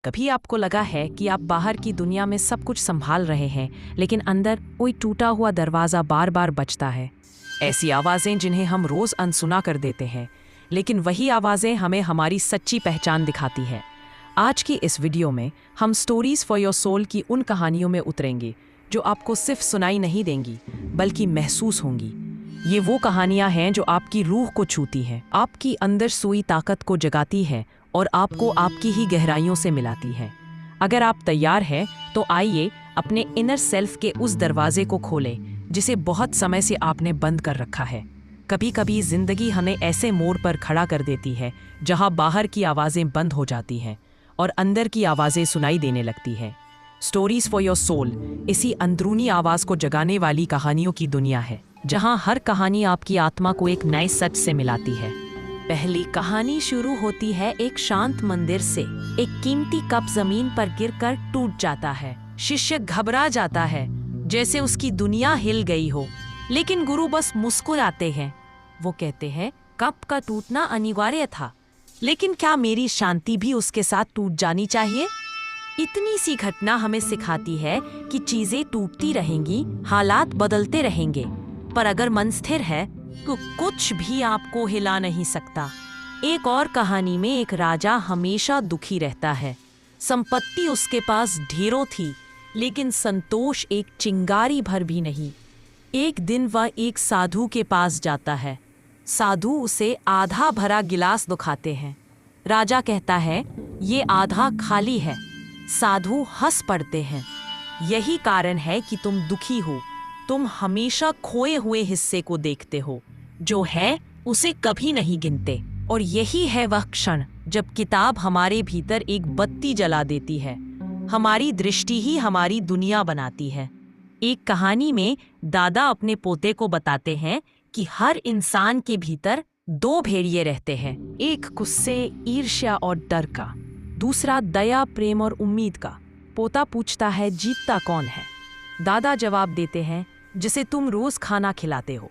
कभी आपको लगा है कि आप बाहर की दुनिया में सब कुछ संभाल रहे हैं, लेकिन अंदर कोई टूटा हुआ दरवाज़ा बार बार बजता है। ऐसी आवाज़ें जिन्हें हम रोज़ अनसुना कर देते हैं, लेकिन वही आवाज़ें हमें हमारी सच्ची पहचान दिखाती है। आज की इस वीडियो में हम स्टोरीज़ फॉर योर सोल की उन कहानियों में उतरेंगे जो आपको सिर्फ सुनाई नहीं देंगी, बल्कि महसूस होंगी। ये वो कहानियाँ हैं जो आपकी रूह को छूती हैं, आपकी अंदर सोई ताकत को जगाती है और आपको आपकी ही गहराइयों से मिलाती है। अगर आप तैयार हैं तो आइए अपने इनर सेल्फ के उस दरवाजे को खोलें जिसे बहुत समय से आपने बंद कर रखा है। कभी कभी जिंदगी हमें ऐसे मोड़ पर खड़ा कर देती है जहां बाहर की आवाज़ें बंद हो जाती हैं और अंदर की आवाज़ें सुनाई देने लगती हैं। स्टोरीज फॉर योर सोल इसी अंदरूनी आवाज़ को जगाने वाली कहानियों की दुनिया है, जहां हर कहानी आपकी आत्मा को एक नए सच से मिलाती है। पहली कहानी शुरू होती है एक शांत मंदिर से। एक कीमती कप जमीन पर गिरकर टूट जाता है। शिष्य घबरा जाता है, जैसे उसकी दुनिया हिल गई हो, लेकिन गुरु बस मुस्कुराते हैं। वो कहते हैं, कप का टूटना अनिवार्य था, लेकिन क्या मेरी शांति भी उसके साथ टूट जानी चाहिए? इतनी सी घटना हमें सिखाती है कि चीजें टूटती रहेंगी, हालात बदलते रहेंगे, पर अगर मन स्थिर है तो कुछ भी आपको हिला नहीं सकता। एक और कहानी में एक राजा हमेशा दुखी रहता है। संपत्ति उसके पास ढेरों थी, लेकिन संतोष एक चिंगारी भर भी नहीं। एक दिन वह एक साधु के पास जाता है। साधु उसे आधा भरा गिलास दिखाते हैं। राजा कहता है, ये आधा खाली है। साधु हंस पड़ते हैं। यही कारण है कि तुम दुखी हो। तुम हमेशा खोए हुए हिस्से को देखते हो, जो है उसे कभी नहीं गिनते। और यही है वह क्षण जब किताब हमारे भीतर एक बत्ती जला देती है। हमारी दृष्टि ही हमारी दुनिया बनाती है। एक कहानी में दादा अपने पोते को बताते हैं कि हर इंसान के भीतर दो भेड़िए रहते हैं, एक गुस्से, ईर्ष्या और डर का, दूसरा दया, प्रेम और उम्मीद का। पोता पूछता है, जीतता कौन है? दादा जवाब देते हैं, जिसे तुम रोज खाना खिलाते हो।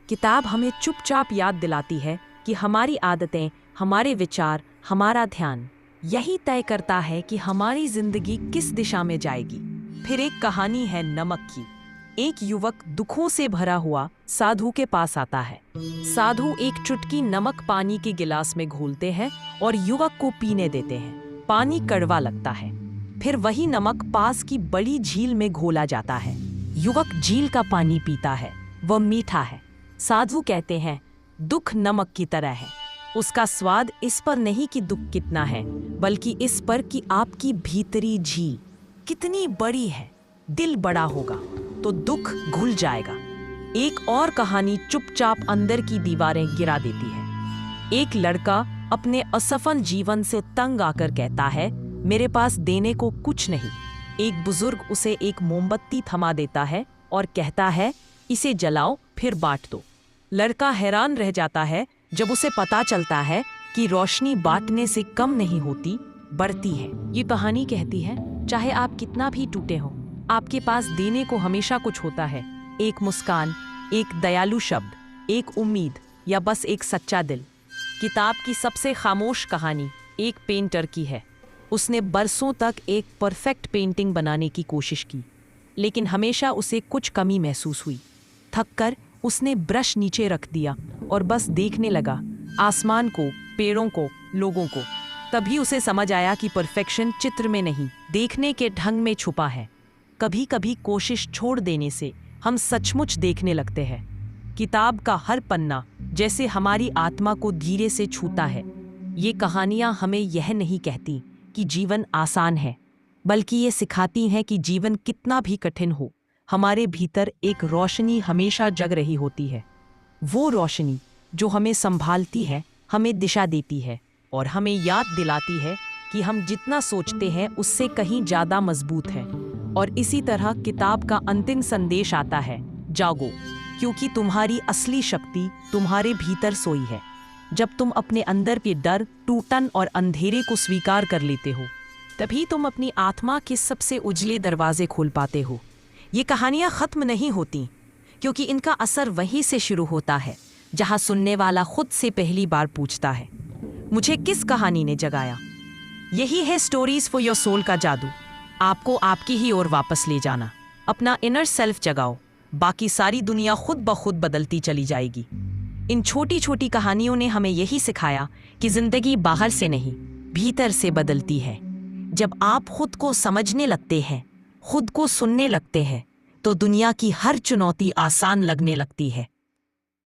किताब हमें चुपचाप याद दिलाती है कि हमारी आदतें, हमारे विचार, हमारा ध्यान यही तय करता है कि हमारी जिंदगी किस दिशा में जाएगी। फिर एक कहानी है नमक की। एक युवक दुखों से भरा हुआ साधु के पास आता है। साधु एक चुटकी नमक पानी के गिलास में घोलते हैं और युवक को पीने देते हैं। पानी कड़वा लगता है। फिर वही नमक पास की बड़ी झील में घोला जाता है। युवक झील का पानी पीता है, वह मीठा है। साधु कहते हैं, दुख नमक की तरह है। उसका स्वाद इस पर नहीं कि दुख कितना है, बल्कि इस पर कि आपकी भीतरी झील कितनी बड़ी है। दिल बड़ा होगा तो दुख घुल जाएगा। एक और कहानी चुपचाप अंदर की दीवारें गिरा देती है। एक लड़का अपने असफल जीवन से तंग आकर कहता है, मेरे पास देने को कुछ नहीं। एक बुजुर्ग उसे एक मोमबत्ती थमा देता है और कहता है, इसे जलाओ फिर बांट दो। लड़का हैरान रह जाता है जब उसे पता चलता है कि रोशनी बांटने से कम नहीं होती, बढ़ती है। ये कहानी कहती है, चाहे आप कितना भी टूटे हो, आपके पास देने को हमेशा कुछ होता है। एक मुस्कान, एक दयालु शब्द, एक उम्मीद या बस एक सच्चा दिल। किताब की सबसे खामोश कहानी एक पेंटर की है। उसने बरसों तक एक परफेक्ट पेंटिंग बनाने की कोशिश की, लेकिन हमेशा उसे कुछ कमी महसूस हुई। थककर उसने ब्रश नीचे रख दिया और बस देखने लगा, आसमान को, पेड़ों को, लोगों को। तभी उसे समझ आया कि परफेक्शन चित्र में नहीं, देखने के ढंग में छुपा है। कभी कभी कोशिश छोड़ देने से हम सचमुच देखने लगते हैं। किताब का हर पन्ना जैसे हमारी आत्मा को धीरे से छूता है। ये कहानियां हमें यह नहीं कहती कि जीवन आसान है, बल्कि ये सिखाती हैं कि जीवन कितना भी कठिन हो, हमारे भीतर एक रोशनी हमेशा जग रही होती है। वो रोशनी जो हमें संभालती है, हमें दिशा देती है और हमें याद दिलाती है कि हम जितना सोचते हैं उससे कहीं ज़्यादा मजबूत हैं। और इसी तरह किताब का अंतिम संदेश आता है, जागो, क्योंकि तुम्हारी असली शक्ति तुम्हारे भीतर सोई है। जब तुम अपने अंदर के डर, टूटन और अंधेरे को स्वीकार कर लेते हो, तभी तुम अपनी आत्मा के सबसे उजले दरवाजे खोल पाते हो। ये कहानियां खत्म नहीं होती, क्योंकि इनका असर वहीं से शुरू होता है जहां सुनने वाला खुद से पहली बार पूछता है, मुझे किस कहानी ने जगाया? यही है स्टोरीज फॉर योर सोल का जादू। आपको आपकी ही ओर वापस ले जाना। अपना इनर सेल्फ जगाओ, बाकी सारी दुनिया खुद ब खुद बदलती चली जाएगी। इन छोटी छोटी कहानियों ने हमें यही सिखाया कि जिंदगी बाहर से नहीं, भीतर से बदलती है। जब आप खुद को समझने लगते हैं, खुद को सुनने लगते हैं, तो दुनिया की हर चुनौती आसान लगने लगती है।